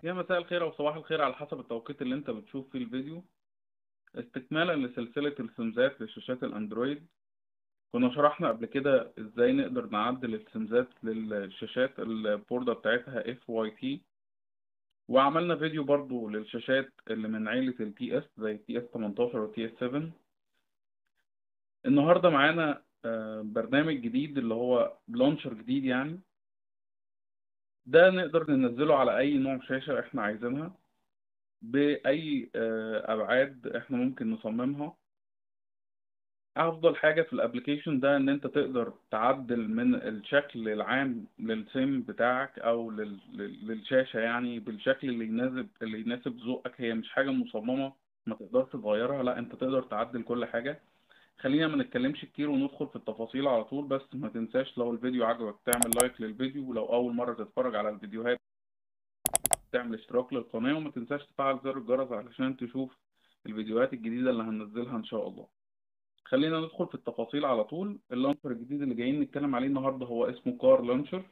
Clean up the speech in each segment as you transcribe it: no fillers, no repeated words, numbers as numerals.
يا مساء الخير او صباح الخير على حسب التوقيت اللي انت بتشوف فيه الفيديو. استكمالا لسلسلة السمزات لشاشات الاندرويد. كنا شرحنا قبل كده ازاي نقدر نعدل السمزات للشاشات البوردة بتاعتها FYT، وعملنا فيديو برضو للشاشات اللي من عيلة التي اس زي التي اس 18 والتي اس 7. النهاردة معانا برنامج جديد اللي هو لونشر جديد، يعني ده نقدر ننزله على اي نوع شاشة احنا عايزينها بأي أبعاد إحنا ممكن نصممها. أفضل حاجة في الأبليكيشن ده إن أنت تقدر تعدل من الشكل العام للسيم بتاعك أو للشاشة، يعني بالشكل اللي يناسب ذوقك. هي مش حاجة مصممة ما تقدرش تغيرها، لا أنت تقدر تعدل كل حاجة. خلينا ما نتكلمش كتير وندخل في التفاصيل على طول، بس ما تنساش لو الفيديو عجبك تعمل لايك للفيديو، ولو أول مرة تتفرج على الفيديوهات تعمل اشتراك للقناة، وما تنساش تفعل زر الجرس علشان تشوف الفيديوهات الجديدة اللي هننزلها إن شاء الله. خلينا ندخل في التفاصيل على طول. اللانشر الجديد اللي جايين نتكلم عليه النهاردة هو اسمه كار لانشر.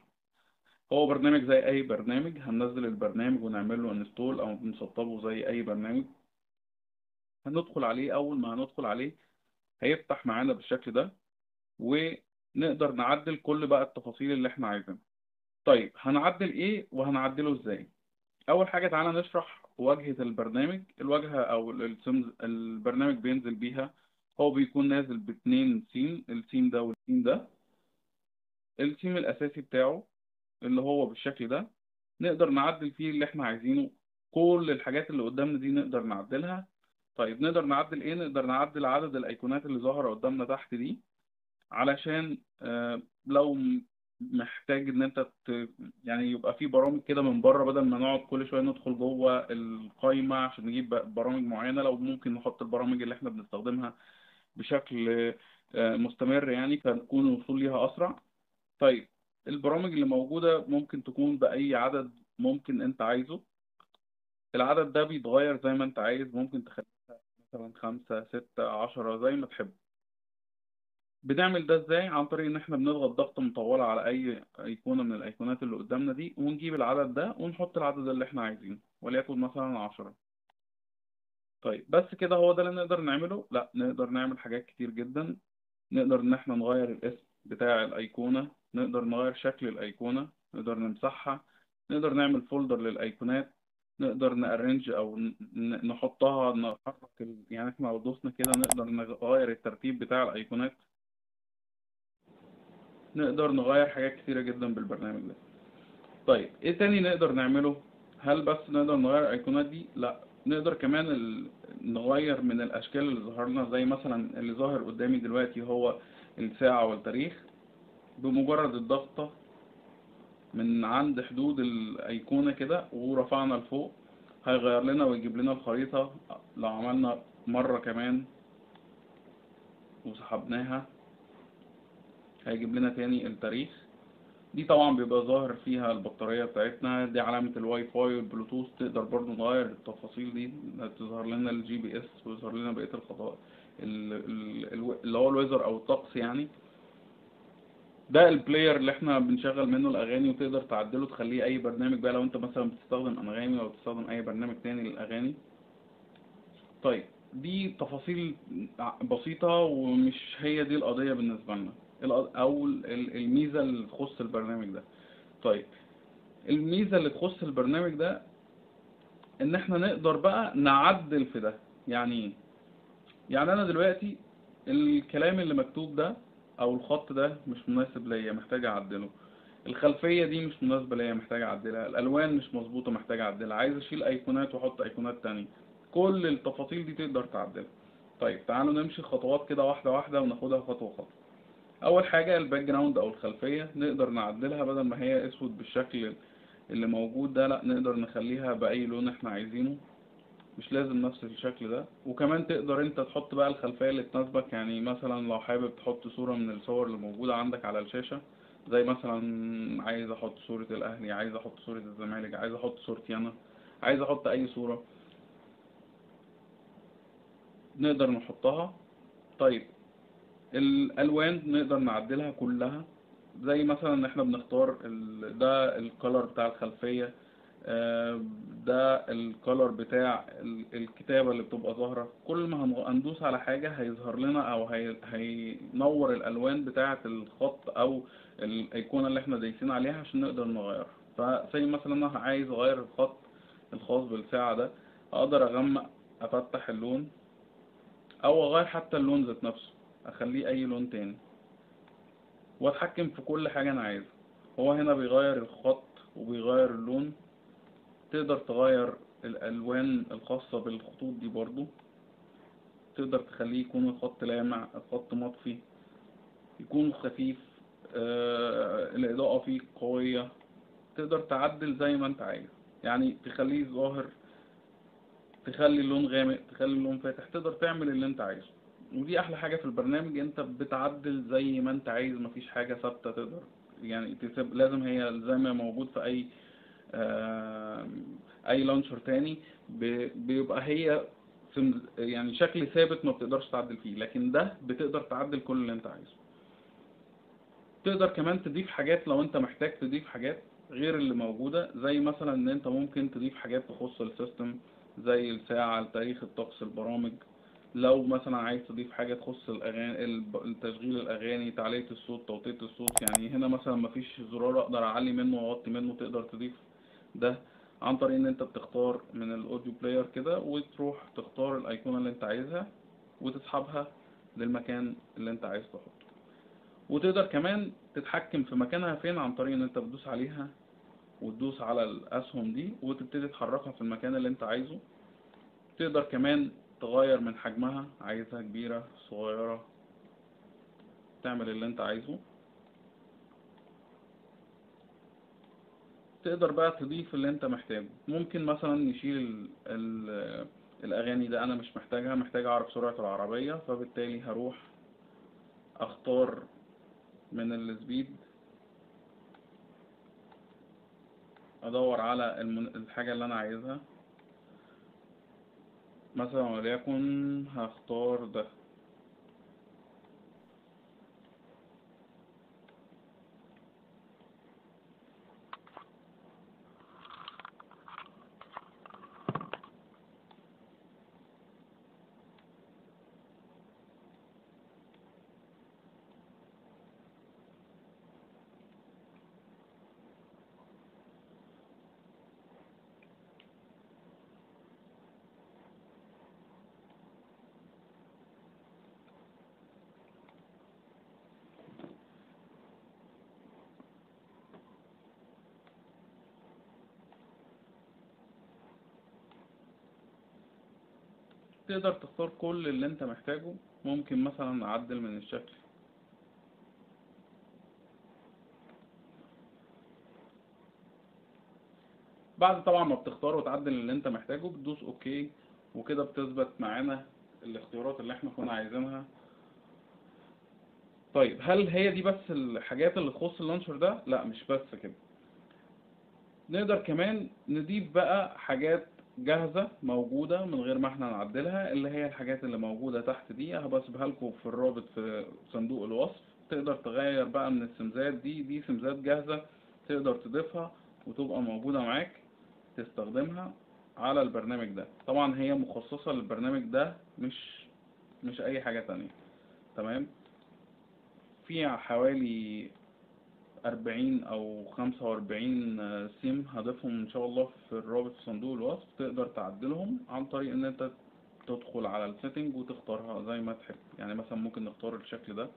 هو برنامج زي أي برنامج، هننزل البرنامج ونعمل له انستول أو نسطبه زي أي برنامج. هندخل عليه، أول ما هندخل عليه هيفتح معانا بالشكل ده، ونقدر نعدل كل بقى التفاصيل اللي احنا عايزينها. طيب هنعدل ايه وهنعدله ازاي؟ اول حاجه تعالى نشرح واجهه البرنامج. الواجهه او البرنامج بينزل بيها، هو بيكون نازل باتنين سيم، السيم ده والسيم ده. السيم الاساسي بتاعه اللي هو بالشكل ده نقدر نعدل فيه اللي احنا عايزينه. كل الحاجات اللي قدامنا دي نقدر نعدلها. طيب نقدر نعدل ايه؟ نقدر نعدل عدد الايقونات اللي ظاهره قدامنا تحت دي، علشان لو محتاج ان انت يعني يبقى في برامج كده من بره، بدل ما نقعد كل شويه ندخل جوه القايمه عشان نجيب برامج معينه. لو ممكن نحط البرامج اللي احنا بنستخدمها بشكل مستمر، يعني فنكون الوصول ليها اسرع. طيب البرامج اللي موجوده ممكن تكون باي عدد ممكن انت عايزه. العدد ده بيتغير زي ما انت عايز، ممكن تخليها مثلا 5 6 10 زي ما تحب. بنعمل ده ازاي؟ عن طريق ان احنا بنضغط ضغطة مطولة على اي ايقونة من الايقونات اللي قدامنا دي، ونجيب العدد ده ونحط العدد اللي احنا عايزينه، وليكن مثلا 10. طيب بس كده هو ده اللي نقدر نعمله؟ لا، نقدر نعمل حاجات كتير جدا. نقدر ان احنا نغير الاسم بتاع الايقونة، نقدر نغير شكل الايقونة، نقدر نمسحها، نقدر نعمل فولدر للايقونات، نقدر نأرنج او نحطها، نحرك يعني احنا لو دوسنا كده نقدر نغير الترتيب بتاع الايقونات. نقدر نغير حاجات كتيرة جدا بالبرنامج ده. طيب ايه تاني نقدر نعمله؟ هل بس نقدر نغير الايقونات دي؟ لا، نقدر كمان نغير من الاشكال اللي ظهر لنا، زي مثلا اللي ظاهر قدامي دلوقتي هو الساعة والتاريخ. بمجرد الضغطة من عند حدود الايقونة كده ورفعنا لفوق هيغير لنا ويجيب لنا الخريطة. لو عملنا مرة كمان وسحبناها هيجيب لنا تاني التاريخ. دي طبعا بيبقى ظاهر فيها البطارية بتاعتنا، دي علامة الواي فاي والبلوتوث. تقدر برضو نغير التفاصيل دي، تظهر لنا الجي بي اس ويظهر لنا بقية الخطوات اللي هو الويزر او الطقس يعني. ده البلاير اللي احنا بنشغل منه الاغاني، وتقدر تعدله تخليه اي برنامج بقى لو انت مثلا بتستخدم انغامي او بتستخدم اي برنامج تاني للاغاني. طيب دي تفاصيل بسيطة، ومش هي دي القضية بالنسبة لنا، او الميزة اللي تخص البرنامج ده. طيب الميزة اللي تخص البرنامج ده ان احنا نقدر بقى نعدل في ده. يعني ايه؟ يعني انا دلوقتي الكلام اللي مكتوب ده او الخط ده مش مناسب ليا، محتاج اعدله. الخلفية دي مش مناسبة ليا، محتاج اعدلها. الالوان مش مظبوطة، محتاج اعدلها. عايز اشيل ايقونات واحط ايقونات تانية. كل التفاصيل دي تقدر تعدلها. طيب تعالوا نمشي خطوات كده واحدة واحدة وناخدها خطوة خطوة. اول حاجة الباك جراوند او الخلفية نقدر نعدلها، بدل ما هي اسود بالشكل اللي موجود ده، لا نقدر نخليها بأي لون احنا عايزينه، مش لازم نفس الشكل ده. وكمان تقدر انت تحط بقى الخلفية اللي تناسبك. يعني مثلا لو حابب تحط صورة من الصور اللي موجودة عندك على الشاشة، زي مثلا عايز احط صورة الاهلي، عايز احط صورة الزمالك، عايز احط صورتي انا، عايز احط اي صورة، نقدر نحطها. طيب الالوان نقدر نعدلها كلها، زي مثلا ان احنا بنختار ده الكولر بتاع الخلفية، ده الكولر بتاع الكتابة اللي بتبقى ظاهرة. كل ما هندوس على حاجة هيظهر لنا او هينور الالوان بتاعة الخط او الايقونة اللي احنا دايسين عليها عشان نقدر نغيرها. فزي مثلا انا عايز اغير الخط الخاص بالساعة ده، اقدر اغمق، افتح اللون، او اغير حتى اللون ذات نفسه، اخليه اي لون تاني، واتحكم في كل حاجة انا عايزها. هو هنا بيغير الخط وبيغير اللون. تقدر تغير الالوان الخاصة بالخطوط دي برضو، تقدر تخليه يكون الخط لامع، الخط مطفي، يكون خفيف، الاضاءة فيه قوية. تقدر تعدل زي ما انت عايز، يعني تخليه ظاهر، تخلي اللون غامق، تخلي اللون فاتح، تقدر تعمل اللي انت عايزه. ودي احلى حاجة في البرنامج، انت بتعدل زي ما انت عايز، مفيش حاجة ثابتة تقدر يعني تسيب. لازم هي زي ما موجود في اي لانشر تاني، بيبقى هي يعني شكل ثابت ما بتقدرش تعدل فيه، لكن ده بتقدر تعدل كل اللي انت عايزه. تقدر كمان تضيف حاجات لو انت محتاج تضيف حاجات غير اللي موجودة، زي مثلا ان انت ممكن تضيف حاجات تخص السيستم زي الساعة، تاريخ الطقس، البرامج. لو مثلا عايز تضيف حاجة تخص الأغاني، تشغيل الأغاني، تعلية الصوت، توطية الصوت. يعني هنا مثلا مفيش زرار أقدر أعلي منه وأوطي منه، تقدر تضيف ده عن طريق ان انت بتختار من الاوديو بلاير كده، وتروح تختار الايقونة اللي انت عايزها وتسحبها للمكان اللي انت عايز تحطه. وتقدر كمان تتحكم في مكانها فين عن طريق ان انت بتدوس عليها وتدوس على الاسهم دي وتبتدي تحركها في المكان اللي انت عايزه. تقدر كمان تغير من حجمها، عايزها كبيرة صغيرة، تعمل اللي انت عايزه. تقدر بقى تضيف اللي انت محتاجه. ممكن مثلا نشيل الاغاني ده، انا مش محتاجها، محتاج اعرف سرعة العربية، فبالتالي هروح اختار من السبيد، ادور على الحاجة اللي انا عايزها. مثلا وليكن هختار ده. تقدر تختار كل اللي انت محتاجه. ممكن مثلا اعدل من الشكل. بعد طبعا ما بتختار وتعدل اللي انت محتاجه، بتدوس اوكي، وكده بتثبت معانا الاختيارات اللي احنا كنا عايزينها. طيب هل هي دي بس الحاجات اللي تخص اللانشر ده؟ لا، مش بس كده. نقدر كمان نضيف بقى حاجات جاهزة موجودة من غير ما احنا نعدلها، اللي هي الحاجات اللي موجودة تحت دي. هبسيبها لكم في الرابط في صندوق الوصف. تقدر تغير بقى من السمزات دي سمزات جاهزة، تقدر تضيفها وتبقى موجودة معاك تستخدمها على البرنامج ده. طبعا هي مخصصة للبرنامج ده، مش اي حاجة تانية. تمام. في حوالي 40 أو 45 سيم هضيفهم إن شاء الله في الرابط في صندوق الوصف. تقدر تعدلهم عن طريق إن أنت تدخل على السيتنج وتختارها زي ما تحب. يعني مثلا ممكن نختار الشكل ده،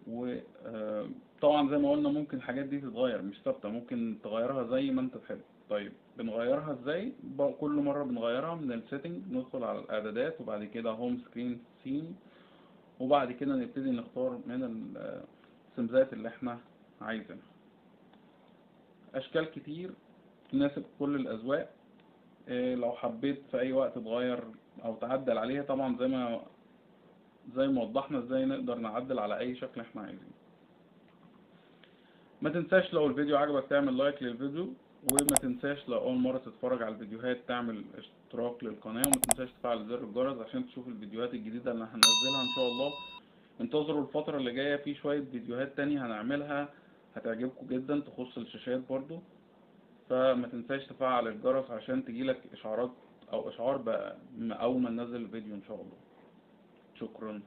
وطبعا زي ما قلنا ممكن الحاجات دي تتغير، مش ثابتة، ممكن تغيرها زي ما أنت تحب. طيب بنغيرها إزاي؟ كل مرة بنغيرها من السيتنج ندخل على الإعدادات، وبعد كده هوم سكرين سين، وبعد كده نبتدي نختار من السمزات اللي احنا عايزينها. اشكال كتير تناسب كل الاذواق. لو حبيت في اي وقت تغير او تعدل عليها، طبعا زي ما وضحنا ازاي نقدر نعدل على اي شكل احنا عايزينه. ما تنساش لو الفيديو عجبك تعمل لايك للفيديو، وما تنساش لو اول مرة تتفرج على الفيديوهات تعمل اشتراك للقناة، وما تنساش تفعل زر الجرس عشان تشوف الفيديوهات الجديدة اللي هننزلها ان شاء الله. انتظروا الفترة اللي جاية في شوية فيديوهات تانية هنعملها هتعجبكم جدا، تخص الشاشات برضو. فما تنساش تفعل الجرس عشان تجيلك اشعارات او اشعار بقى اول ما ننزل الفيديو ان شاء الله. شكرا.